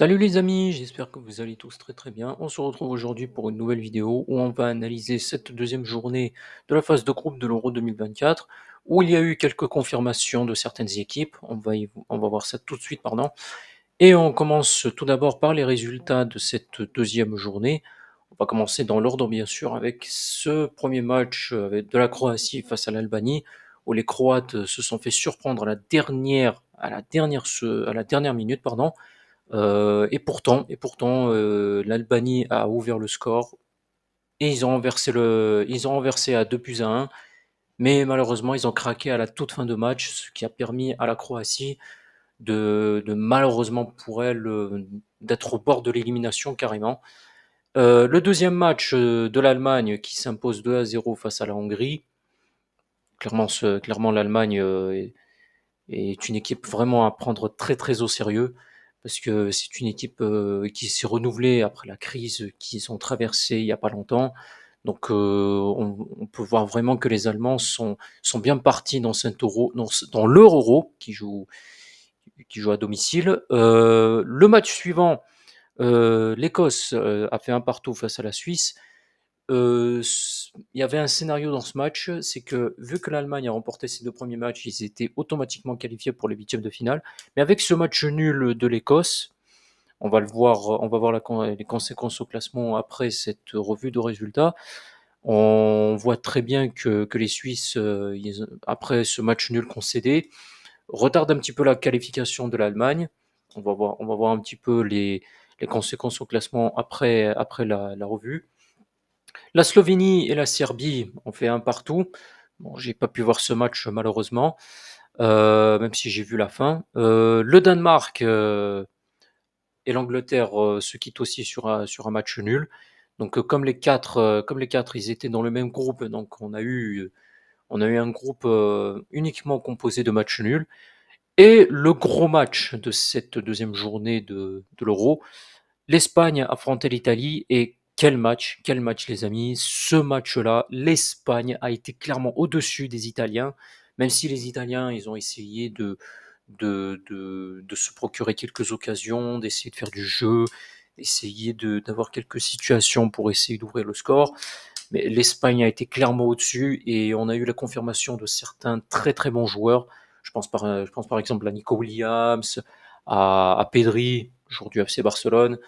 Salut les amis, j'espère que vous allez tous très très bien. On se retrouve aujourd'hui pour une nouvelle vidéo où on va analyser cette deuxième journée de la phase de groupe de l'Euro 2024, où il y a eu quelques confirmations de certaines équipes. On va voir ça tout de suite, pardon. Et on commence tout d'abord par les résultats de cette deuxième journée. On va commencer dans l'ordre bien sûr avec ce premier match de la Croatie face à l'Albanie, où les Croates se sont fait surprendre à la dernière minute, pardon. Et pourtant, l'Albanie a ouvert le score et ils ont renversé à 2 buts à 1. Mais malheureusement, ils ont craqué à la toute fin de match, ce qui a permis à la Croatie malheureusement pour elle, d'être au bord de l'élimination carrément. Le deuxième match de l'Allemagne qui s'impose 2-0 face à la Hongrie. Clairement l'Allemagne est une équipe vraiment à prendre très très au sérieux parce que c'est une équipe qui s'est renouvelée après la crise qu'ils ont traversée il y a pas longtemps. Donc on peut voir vraiment que les Allemands sont bien partis dans cet euro, dans leur euro qui joue à domicile. Le match suivant, l'Écosse a fait un partout face à la Suisse. Il y avait un scénario dans ce match, c'est que vu que l'Allemagne a remporté ses deux premiers matchs, ils étaient automatiquement qualifiés pour les huitièmes de finale. Mais avec ce match nul de l'Écosse, on va voir les conséquences au classement après cette revue de résultats. On voit très bien que les Suisses, après ce match nul concédé, retardent un petit peu la qualification de l'Allemagne. On va voir un petit peu les conséquences au classement après la revue. La Slovénie et la Serbie ont fait un partout. Bon, j'ai pas pu voir ce match malheureusement, même si j'ai vu la fin. Le Danemark et l'Angleterre se quittent aussi sur un match nul. Donc comme les quatre, ils étaient dans le même groupe, donc on a eu un groupe uniquement composé de matchs nuls. Et le gros match de cette deuxième journée de l'Euro, l'Espagne affrontait l'Italie et quel match les amis. Ce match-là, l'Espagne a été clairement au-dessus des Italiens, même si les Italiens, ils ont essayé de se procurer quelques occasions, d'essayer de faire du jeu, essayer d'avoir quelques situations pour essayer d'ouvrir le score. Mais l'Espagne a été clairement au-dessus et on a eu la confirmation de certains très très bons joueurs. Je pense par exemple à Nico Williams, à Pedri, joueur du FC Barcelone,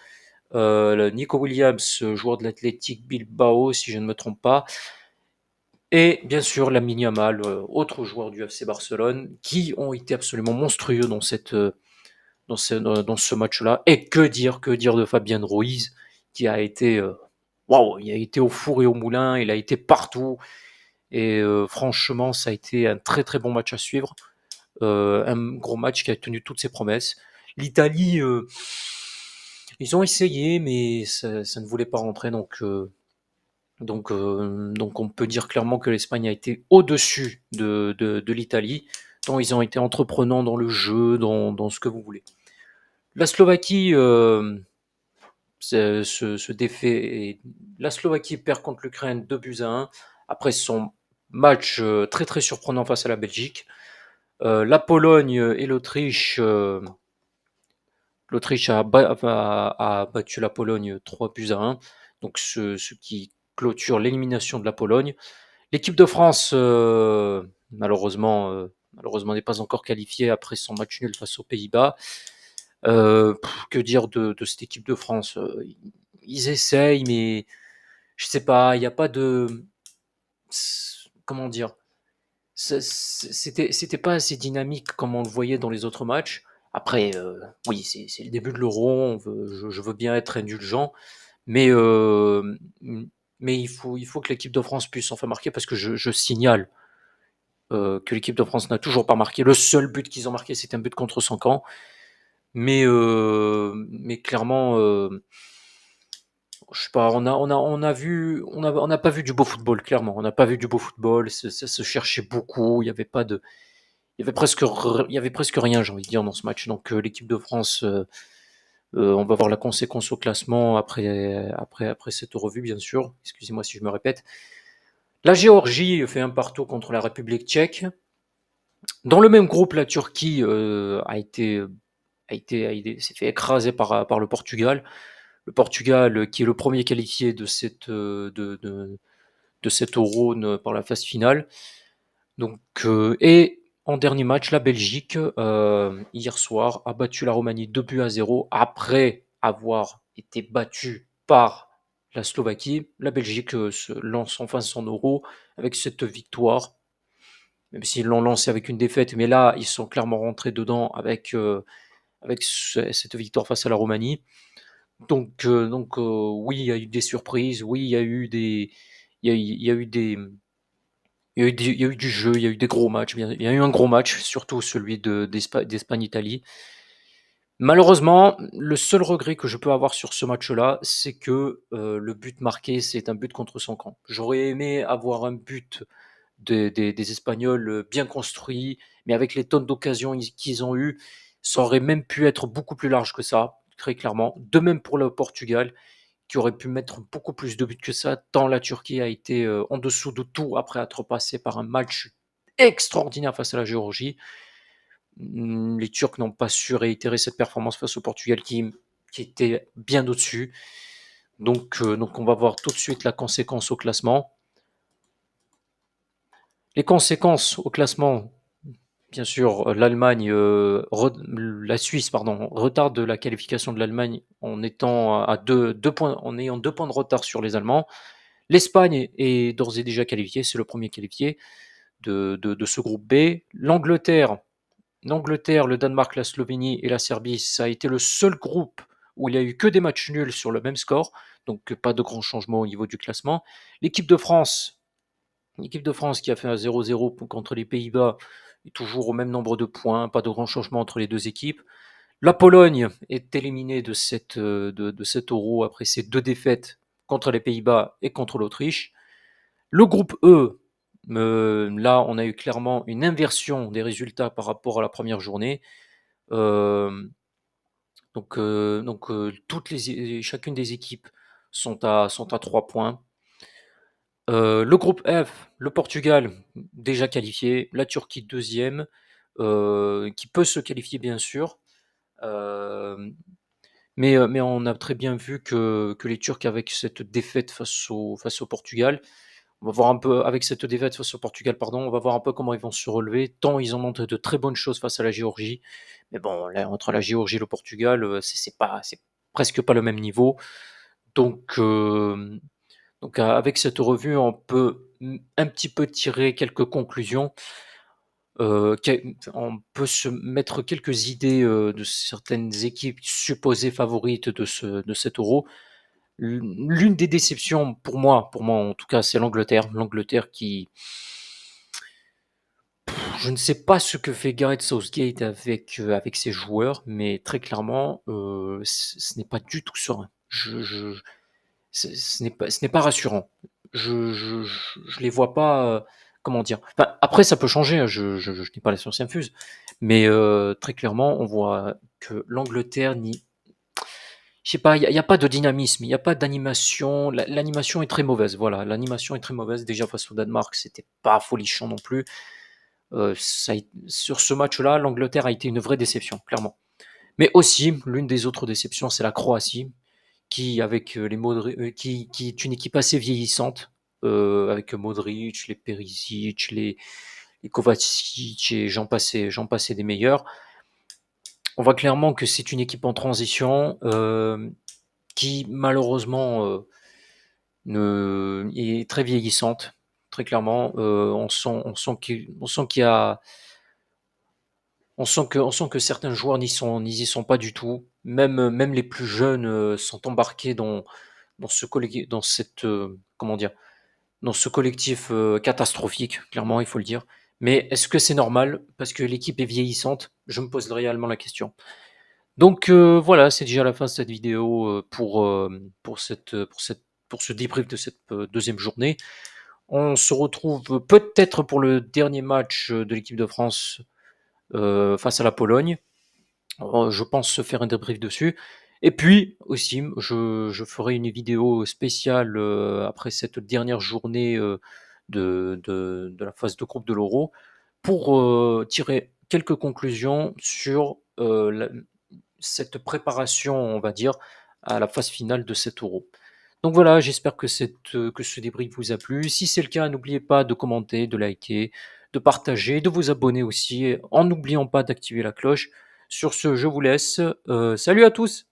Nico Williams, joueur de l'Athletic Bilbao, si je ne me trompe pas. Et bien sûr, Lamine Yamal, autre joueur du FC Barcelone, qui ont été absolument monstrueux dans ce match-là. Et que dire de Fabien Ruiz, qui a été, waouh, il a été au four et au moulin, il a été partout. Et franchement, ça a été un très très bon match à suivre. Un gros match qui a tenu toutes ses promesses. L'Italie, ils ont essayé, mais ça ne voulait pas rentrer. Donc on peut dire clairement que l'Espagne a été au-dessus de l'Italie. Donc ils ont été entreprenants dans le jeu, dans ce que vous voulez. La Slovaquie se défait. La Slovaquie perd contre l'Ukraine 2 buts à 1 après son match très très surprenant face à la Belgique. La Pologne et l'Autriche. L'Autriche a battu la Pologne 3 buts à 1, donc ce qui clôture l'élimination de la Pologne. L'équipe de France, malheureusement n'est pas encore qualifiée après son match nul face aux Pays-Bas. Que dire de cette équipe de France? Ils essayent, mais je sais pas, il n'y a pas de. Comment dire? C'était pas assez dynamique comme on le voyait dans les autres matchs. Après, oui, c'est le début de l'Euro, je veux bien être indulgent, mais, mais il faut que l'équipe de France puisse enfin marquer parce que je signale que l'équipe de France n'a toujours pas marqué. Le seul but qu'ils ont marqué, c'était un but contre son camp. Mais clairement, je sais pas, on n'a pas vu du beau football, clairement. On n'a pas vu du beau football, ça se cherchait beaucoup, il y avait presque rien, j'ai envie de dire, dans ce match. Donc l'équipe de France, on va voir la conséquence au classement après cette revue, bien sûr. Excusez-moi si je me répète. La Géorgie fait un partout contre la République tchèque. Dans le même groupe, la Turquie a été s'est fait écraser par le Portugal. Le Portugal, qui est le premier qualifié de cet Euro par la phase finale. Donc, et en dernier match, la Belgique, hier soir, a battu la Roumanie 2-0 après avoir été battue par la Slovaquie. La Belgique se lance enfin son Euro avec cette victoire, même s'ils l'ont lancé avec une défaite, mais là, ils sont clairement rentrés dedans avec cette victoire face à la Roumanie. Donc, oui, il y a eu des surprises, oui, il y a eu des, il y a eu du jeu, il y a eu des gros matchs. Il y a eu un gros match, surtout celui d'Espagne-Italie. Malheureusement, le seul regret que je peux avoir sur ce match-là, c'est que le but marqué, c'est un but contre son camp. J'aurais aimé avoir un but des Espagnols bien construit, mais avec les tonnes d'occasions qu'ils ont eues, ça aurait même pu être beaucoup plus large que ça, très clairement. De même pour le Portugal, qui aurait pu mettre beaucoup plus de buts que ça, tant la Turquie a été en dessous de tout après être passé par un match extraordinaire face à la Géorgie. Les Turcs n'ont pas su réitérer cette performance face au Portugal qui était bien au-dessus. Donc on va voir tout de suite la conséquence au classement. Les conséquences au classement, bien sûr, la Suisse, pardon, retarde la qualification de l'Allemagne en étant à deux points, en ayant 2 points de retard sur les Allemands. L'Espagne est d'ores et déjà qualifiée, c'est le premier qualifié de ce groupe B. L'Angleterre, le Danemark, la Slovénie et la Serbie, ça a été le seul groupe où il y a eu que des matchs nuls sur le même score, donc pas de grands changements au niveau du classement. L'équipe de France, l'équipe de France qui a fait un 0-0 contre les Pays-Bas, est toujours au même nombre de points, pas de grands changements entre les deux équipes. La Pologne est éliminée de cet Euro après ses 2 défaites contre les Pays-Bas et contre l'Autriche. Le groupe E, là, on a eu clairement une inversion des résultats par rapport à la première journée. Euh, chacune des équipes sont à 3 points. Le groupe F, le Portugal, déjà qualifié, la Turquie deuxième, qui peut se qualifier bien sûr. Euh, mais on a très bien vu que les Turcs, avec cette défaite face au Portugal, on va voir un peu, avec cette défaite face au Portugal, pardon, on va voir un peu comment ils vont se relever, tant ils ont montré de très bonnes choses face à la Géorgie. Mais bon, là, entre la Géorgie et le Portugal, c'est presque pas le même niveau. Donc, avec cette revue, on peut un petit peu tirer quelques conclusions. On peut se mettre quelques idées de certaines équipes supposées favorites de cet Euro. L'une des déceptions pour moi en tout cas, c'est l'Angleterre. L'Angleterre qui, je ne sais pas ce que fait Gareth Southgate avec ses joueurs, mais très clairement, ce n'est pas du tout serein. Ce n'est pas rassurant. Je les vois pas. Comment dire? Enfin, après, ça peut changer, hein, je n'ai pas la science infuse, mais très clairement, on voit que l'Angleterre je sais pas, il y a pas de dynamisme, il y a pas d'animation. L'animation est très mauvaise. Voilà, l'animation est très mauvaise. Déjà face au Danemark, c'était pas folichon non plus. Sur ce match-là, l'Angleterre a été une vraie déception, clairement. Mais aussi, l'une des autres déceptions, c'est la Croatie, qui, avec qui est une équipe assez vieillissante, avec Modric, les Perisic, les Kovacic et j'en passais des meilleurs. On voit clairement que c'est une équipe en transition qui, malheureusement, est très vieillissante. Très clairement, on sent que certains joueurs n'y y sont pas du tout. Même les plus jeunes sont embarqués dans ce collectif, comment dire, dans ce collectif catastrophique, clairement, il faut le dire. Mais est-ce que c'est normal parce que l'équipe est vieillissante? Je me pose réellement la question. Donc voilà, c'est déjà la fin de cette vidéo pour ce débrief de cette deuxième journée. On se retrouve peut-être pour le dernier match de l'équipe de France face à la Pologne. Je pense se faire un débrief dessus. Et puis aussi, je ferai une vidéo spéciale après cette dernière journée de la phase de groupe de l'Euro pour tirer quelques conclusions sur cette préparation, on va dire, à la phase finale de cet Euro. Donc voilà, j'espère que ce débrief vous a plu. Si c'est le cas, n'oubliez pas de commenter, de liker, de partager, de vous abonner aussi, en n'oubliant pas d'activer la cloche. Sur ce, je vous laisse. Salut à tous!